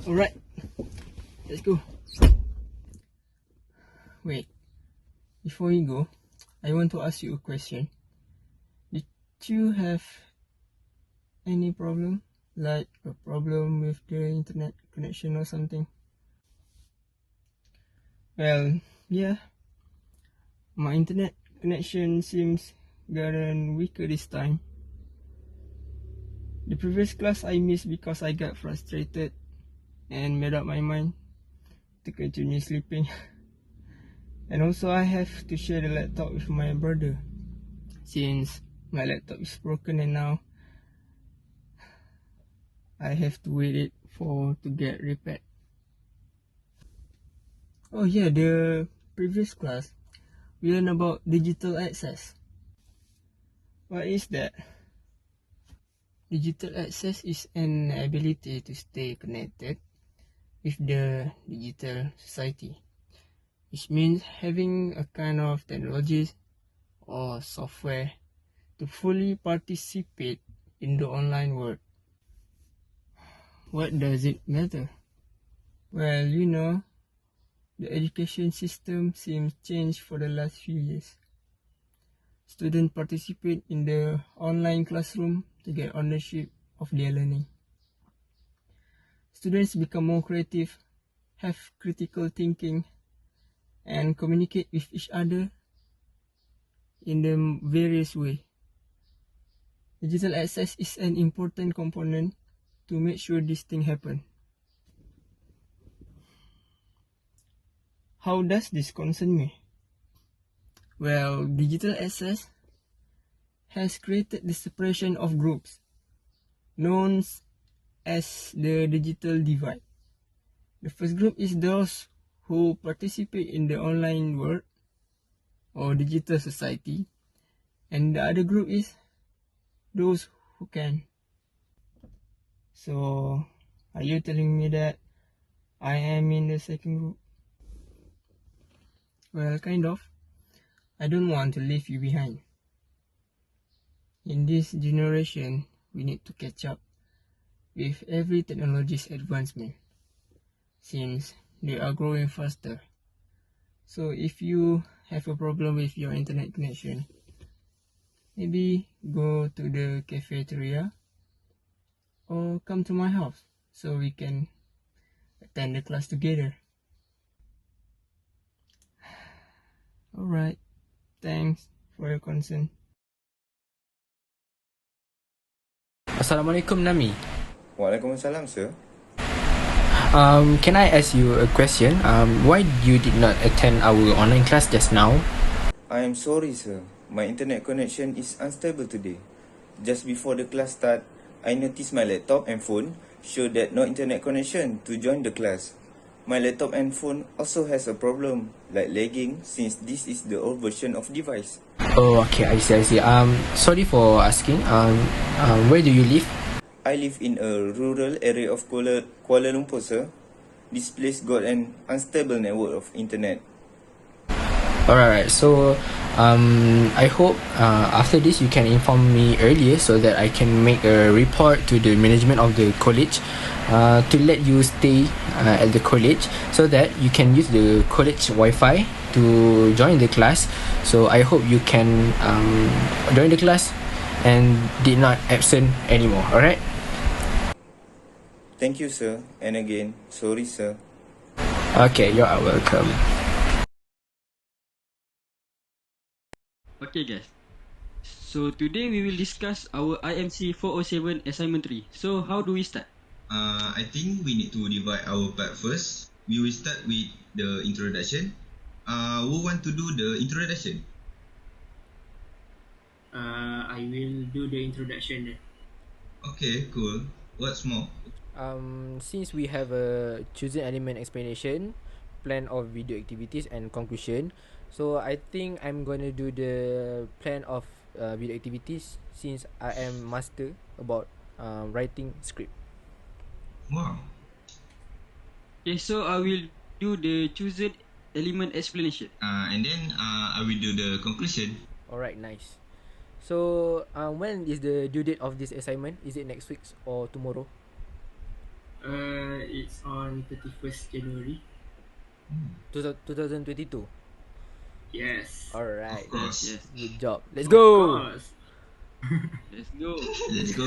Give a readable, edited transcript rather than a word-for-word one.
Alright, let's go. Wait, before we go, I want to ask you a question. Did you have any problem? Like a problem with the internet connection or something? Well, yeah. My internet connection seems gotten weaker this time. The previous class I missed because I got frustrated and made up my mind to continue sleeping. And also I have to share the laptop with my brother since my laptop is broken and now I have to wait it to get repaired. Oh yeah, the previous class we learned about digital access. What is that? Digital access is an ability to stay connected with the digital society, which means having a kind of technology or software to fully participate in the online world. What does it matter? Well, you know, the education system seems changed for the last few years. Students participate in the online classroom to get ownership of their learning. Students become more creative, have critical thinking, and communicate with each other in the various ways. Digital access is an important component to make sure this thing happen. How does this concern me? Well, digital access has created the separation of groups known as the digital divide. The first group is those who participate in the online world or digital society, and the other group is those who can. So, are you telling me that I am in the second group? Well, kind of. I don't want to leave you behind. In this generation, we need to catch up with every technology's advancement, since they are growing faster. So if you have a problem with your internet connection, maybe go to the cafeteria or come to my house so we can attend the class together. Alright, thanks for your concern. Assalamualaikum, Nami. Waalaikumsalam, sir. Can I ask you a question? Why you did not attend our online class just now? I am sorry, sir. My internet connection is unstable today. Just before the class start, I noticed my laptop and phone show that no internet connection to join the class. My laptop and phone also has a problem, like lagging, since this is the old version of device. Oh, okay, I see. Sorry for asking. Where do you live? I live in a rural area of Kuala Lumpur, sir. This place got an unstable network of internet. Alright, so I hope after this you can inform me earlier so that I can make a report to the management of the college to let you stay at the college so that you can use the college Wi-Fi to join the class. So I hope you can join the class and did not absent anymore. Alright? Thank you, sir. And again, sorry, sir. Okay, you are welcome. Okay guys, so today we will discuss our IMC407 assignment 3. So how do we start? I think we need to divide our part first. We will start with the introduction. Who want to do the introduction? I will do the introduction then. Okay, cool. What's more? Since we have a chosen element explanation, plan of video activities and conclusion, so I think I'm gonna do the plan of video activities since I am master about writing script. Wow. Okay, so I will do the chosen element explanation. And then I will do the conclusion. Alright, nice. So when is the due date of this assignment? Is it next week or tomorrow? It's on 31st January. 2022. Yes. Alright. Of course. Yes. Good job. Let's Of go. course. Let's go. Let's go.